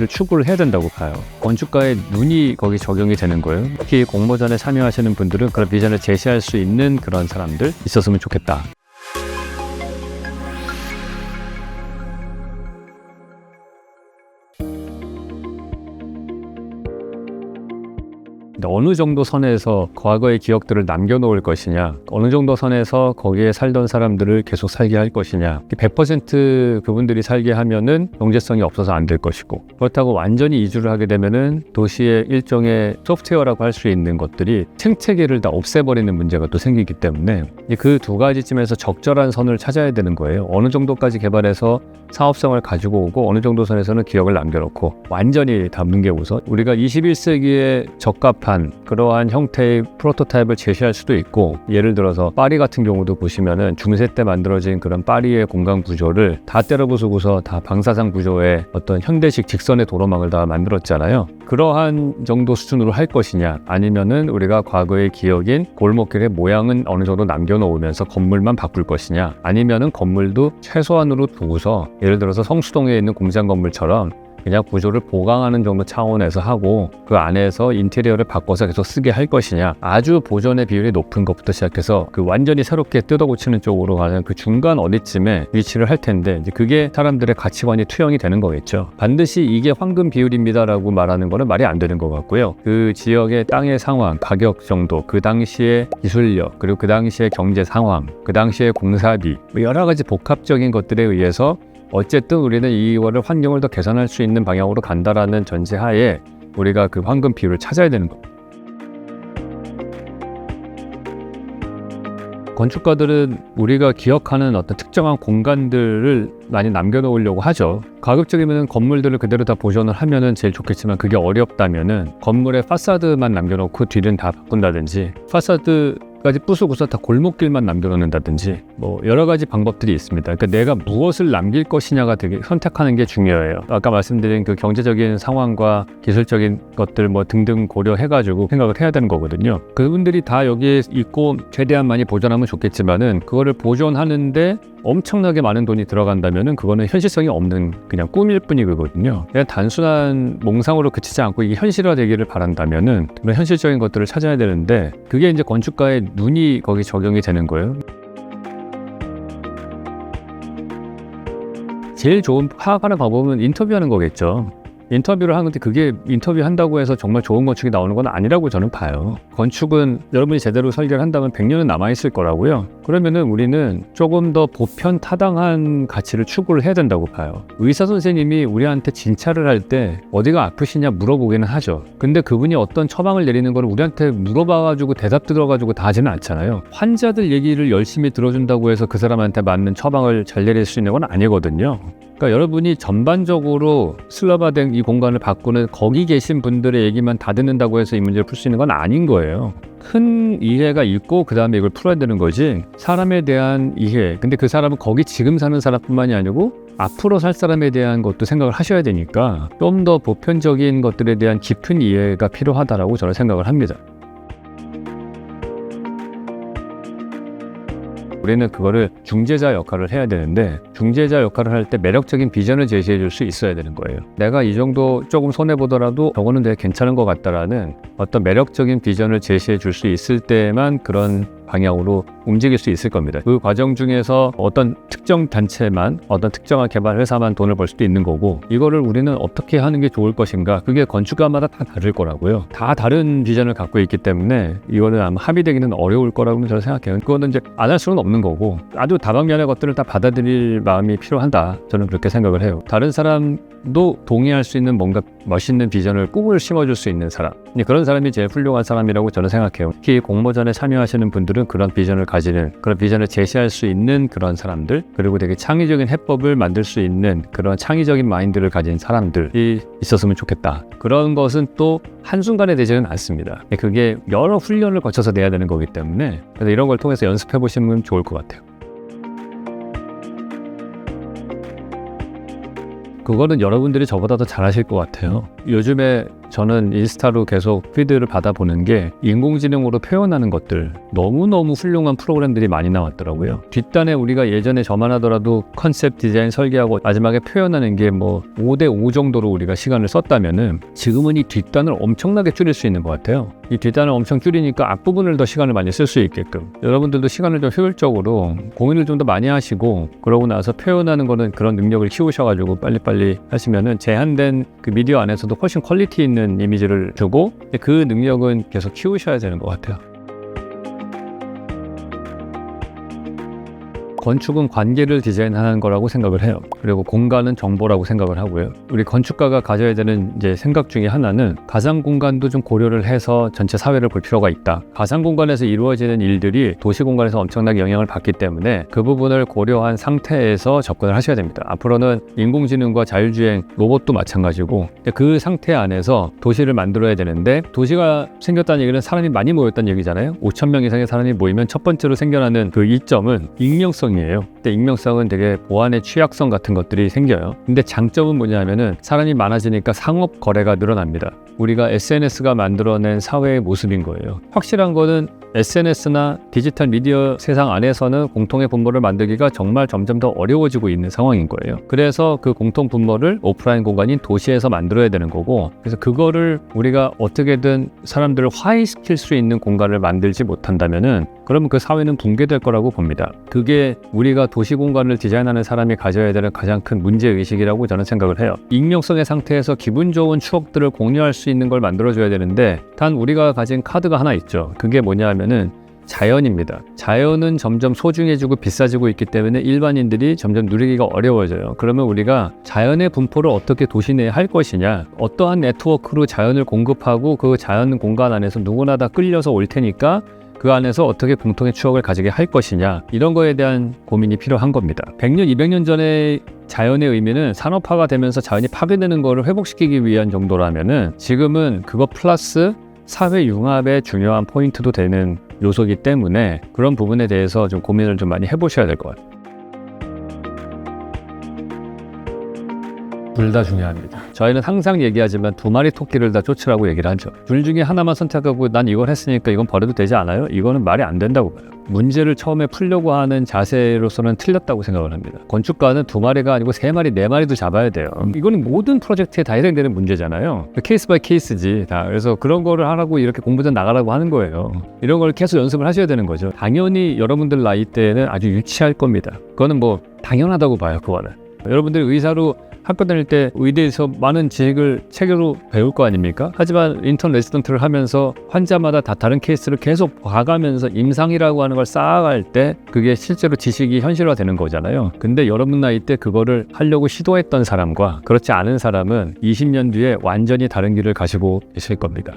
가치를 추구를 해야 된다고 봐요. 건축가의 눈이 거기 적용이 되는 거예요. 특히 공모전에 참여하시는 분들은 그런 비전을 제시할 수 있는 그런 사람들 있었으면 좋겠다. 어느 정도 선에서 과거의 기억들을 남겨놓을 것이냐, 어느 정도 선에서 거기에 살던 사람들을 계속 살게 할 것이냐, 100% 그분들이 살게 하면은 경제성이 없어서 안 될 것이고, 그렇다고 완전히 이주를 하게 되면은 도시의 일종의 소프트웨어라고 할 수 있는 것들이 생태계를 다 없애버리는 문제가 또 생기기 때문에 그 두 가지쯤에서 적절한 선을 찾아야 되는 거예요. 어느 정도까지 개발해서 사업성을 가지고 오고 어느 정도 선에서는 기억을 남겨놓고 완전히 담는 게 우선, 우리가 21세기에 적합한 그러한 형태의 프로토타입을 제시할 수도 있고, 예를 들어서 파리 같은 경우도 보시면은 중세 때 만들어진 그런 파리의 공간 구조를 다 때려 부수고서 다 방사상 구조의 어떤 현대식 직선의 도로망을 다 만들었잖아요. 그러한 정도 수준으로 할 것이냐, 아니면은 우리가 과거의 기억인 골목길의 모양은 어느 정도 남겨놓으면서 건물만 바꿀 것이냐, 아니면은 건물도 최소한으로 두고서 예를 들어서 성수동에 있는 공장 건물처럼 그냥 구조를 보강하는 정도 차원에서 하고 그 안에서 인테리어를 바꿔서 계속 쓰게 할 것이냐, 아주 보존의 비율이 높은 것부터 시작해서 그 완전히 새롭게 뜯어고치는 쪽으로 가는 그 중간 어디쯤에 위치를 할 텐데, 이제 그게 사람들의 가치관이 투영이 되는 거겠죠. 반드시 이게 황금 비율입니다라고 말하는 거는 말이 안 되는 것 같고요. 그 지역의 땅의 상황, 가격 정도, 그 당시의 기술력, 그리고 그 당시의 경제 상황, 그 당시의 공사비, 여러 가지 복합적인 것들에 의해서 어쨌든 우리는 이거를 환경을 더 개선할 수 있는 방향으로 간다라는 전제하에 우리가 그 황금 비율을 찾아야 되는 겁니다. 건축가들은 우리가 기억하는 어떤 특정한 공간들을 많이 남겨놓으려고 하죠. 가급적이면 건물들을 그대로 다 보존을 하면은 제일 좋겠지만, 그게 어렵다면은 건물의 파사드만 남겨놓고 뒤는 다 바꾼다든지, 파사드까지 부수고서 다 골목길만 남겨놓는다든지, 뭐 여러 가지 방법들이 있습니다. 그러니까 내가 무엇을 남길 것이냐가 되게 선택하는 게 중요해요. 아까 말씀드린 그 경제적인 상황과 기술적인 것들 뭐 등등 고려해가지고 생각을 해야 되는 거거든요. 그분들이 다 여기에 있고 최대한 많이 보존하면 좋겠지만은, 그거를 보존하는데 엄청나게 많은 돈이 들어간다면은 그거는 현실성이 없는 그냥 꿈일 뿐이거든요. 그냥 단순한 몽상으로 그치지 않고 이게 현실화되기를 바란다면은 그런 현실적인 것들을 찾아야 되는데, 그게 이제 건축가의 눈이 거기 적용이 되는 거예요. 제일 좋은 파악하는 방법은 인터뷰하는 거겠죠. 인터뷰를 하는데 그게 인터뷰한다고 해서 정말 좋은 건축이 나오는 건 아니라고 저는 봐요. 건축은 여러분이 제대로 설계를 한다면 100년은 남아있을 거라고요. 그러면은 우리는 조금 더 보편 타당한 가치를 추구를 해야 된다고 봐요. 의사 선생님이 우리한테 진찰을 할 때 어디가 아프시냐 물어보기는 하죠. 근데 그분이 어떤 처방을 내리는 걸 우리한테 물어봐가지고 대답 들어가지고 다 하지는 않잖아요. 환자들 얘기를 열심히 들어준다고 해서 그 사람한테 맞는 처방을 잘 내릴 수 있는 건 아니거든요. 그러니까 여러분이 전반적으로 슬러바된 이 공간을 바꾸는 거기 계신 분들의 얘기만 다 듣는다고 해서 이 문제를 풀 수 있는 건 아닌 거예요. 큰 이해가 있고 그 다음에 이걸 풀어야 되는 거지, 사람에 대한 이해, 근데 그 사람은 거기 지금 사는 사람뿐만이 아니고 앞으로 살 사람에 대한 것도 생각을 하셔야 되니까 좀 더 보편적인 것들에 대한 깊은 이해가 필요하다라고 저는 생각을 합니다. 우리는 그거를 중재자 역할을 해야 되는데, 중재자 역할을 할 때 매력적인 비전을 제시해 줄 수 있어야 되는 거예요. 내가 이 정도 조금 손해보더라도 저거는 되게 괜찮은 것 같다라는 어떤 매력적인 비전을 제시해 줄 수 있을 때만 그런 방향으로 움직일 수 있을 겁니다. 그 과정 중에서 어떤 특정 단체만, 어떤 특정한 개발 회사만 돈을 벌 수도 있는 거고, 이거를 우리는 어떻게 하는 게 좋을 것인가, 그게 건축가마다 다 다를 거라고요. 다 다른 비전을 갖고 있기 때문에 이거는 아마 합의되기는 어려울 거라고 저는 생각해요. 그거는 이제 안 할 수는 없는 거고, 아주 다방면의 것들을 다 받아들일 마음이 필요하다, 저는 그렇게 생각을 해요. 다른 사람도 동의할 수 있는 뭔가 멋있는 비전을, 꿈을 심어줄 수 있는 사람, 그런 사람이 제일 훌륭한 사람이라고 저는 생각해요. 특히 공모전에 참여하시는 분들은 그런 비전을 가지는, 그런 비전을 제시할 수 있는 그런 사람들, 그리고 되게 창의적인 해법을 만들 수 있는 그런 창의적인 마인드를 가진 사람들이 있었으면 좋겠다. 그런 것은 또 한순간에 되지는 않습니다. 그게 여러 훈련을 거쳐서 내야 되는 거기 때문에, 그래서 이런 걸 통해서 연습해 보시면 좋을 것 같아요. 그거는 여러분들이 저보다 더 잘하실 것 같아요. 요즘에 저는 인스타로 계속 피드를 받아보는 게 인공지능으로 표현하는 것들 너무너무 훌륭한 프로그램들이 많이 나왔더라고요. 뒷단에 우리가 예전에 저만 하더라도 컨셉 디자인 설계하고 마지막에 표현하는 게 뭐 5대5 정도로 우리가 시간을 썼다면은 지금은 이 뒷단을 엄청나게 줄일 수 있는 것 같아요. 이 뒷단을 엄청 줄이니까 앞부분을 더 시간을 많이 쓸 수 있게끔 여러분들도 시간을 좀 효율적으로 고민을 좀 더 많이 하시고 그러고 나서 표현하는 거는 그런 능력을 키우셔가지고 빨리빨리 하시면은 제한된 그 미디어 안에서도 훨씬 퀄리티 있는 이미지를 주고 그 능력은 계속 키우셔야 되는 것 같아요. 건축은 관계를 디자인하는 거라고 생각을 해요. 그리고 공간은 정보라고 생각을 하고요. 우리 건축가가 가져야 되는 이제 생각 중에 하나는 가상 공간도 좀 고려를 해서 전체 사회를 볼 필요가 있다. 가상 공간에서 이루어지는 일들이 도시 공간에서 엄청나게 영향을 받기 때문에 그 부분을 고려한 상태에서 접근을 하셔야 됩니다. 앞으로는 인공지능과 자율주행, 로봇도 마찬가지고 그 상태 안에서 도시를 만들어야 되는데 도시가 생겼다는 얘기는 사람이 많이 모였다는 얘기잖아요. 5,000명 이상의 사람이 모이면 첫 번째로 생겨나는 그 이점은 익명성 이에요. 근데 익명성은 되게 보안의 취약성 같은 것들이 생겨요. 근데 장점은 뭐냐면은 사람이 많아지니까 상업 거래가 늘어납니다. 우리가 SNS가 만들어낸 사회의 모습인 거예요. 확실한 거는 SNS나 디지털 미디어 세상 안에서는 공통의 분모를 만들기가 정말 점점 더 어려워지고 있는 상황인 거예요. 그래서 그 공통 분모를 오프라인 공간인 도시에서 만들어야 되는 거고, 그래서 그거를 우리가 어떻게든 사람들을 화해시킬 수 있는 공간을 만들지 못한다면은 그러면 그 사회는 붕괴될 거라고 봅니다. 그게 우리가 도시 공간을 디자인하는 사람이 가져야 되는 가장 큰 문제의식이라고 저는 생각을 해요. 익명성의 상태에서 기분 좋은 추억들을 공유할 수 있는 걸 만들어줘야 되는데 단 우리가 가진 카드가 하나 있죠. 그게 뭐냐면은 자연입니다. 자연은 점점 소중해지고 비싸지고 있기 때문에 일반인들이 점점 누리기가 어려워져요. 그러면 우리가 자연의 분포를 어떻게 도시 내에 할 것이냐, 어떠한 네트워크로 자연을 공급하고 그 자연 공간 안에서 누구나 다 끌려서 올 테니까 그 안에서 어떻게 공통의 추억을 가지게 할 것이냐, 이런 거에 대한 고민이 필요한 겁니다. 100년, 200년 전의 자연의 의미는 산업화가 되면서 자연이 파괴되는 거를 회복시키기 위한 정도라면은 지금은 그거 플러스 사회 융합의 중요한 포인트도 되는 요소이기 때문에 그런 부분에 대해서 좀 고민을 좀 많이 해보셔야 될 것 같아요. 둘 다 중요합니다. 저희는 항상 얘기하지만 두 마리 토끼를 다 쫓으라고 얘기를 하죠. 둘 중에 하나만 선택하고 난 이걸 했으니까 이건 버려도 되지 않아요? 이거는 말이 안 된다고 봐요. 문제를 처음에 풀려고 하는 자세로서는 틀렸다고 생각을 합니다. 건축가는 두 마리가 아니고 세 마리, 네 마리도 잡아야 돼요. 이거는 모든 프로젝트에 다 해당되는 문제잖아요. 케이스 바이 케이스지 다. 그래서 그런 거를 하라고 이렇게 공부전 나가라고 하는 거예요. 이런 걸 계속 연습을 하셔야 되는 거죠. 당연히 여러분들 나이 때는 아주 유치할 겁니다. 그거는 뭐 당연하다고 봐요. 그거는. 여러분들이 의사로 학교 다닐 때 의대에서 많은 지식을 체계로 배울 거 아닙니까? 하지만 인턴 레지던트를 하면서 환자마다 다 다른 케이스를 계속 봐가면서 임상이라고 하는 걸 쌓아갈 때 그게 실제로 지식이 현실화되는 거잖아요. 근데 여러분 나이 때 그거를 하려고 시도했던 사람과 그렇지 않은 사람은 20년 뒤에 완전히 다른 길을 가시고 계실 겁니다.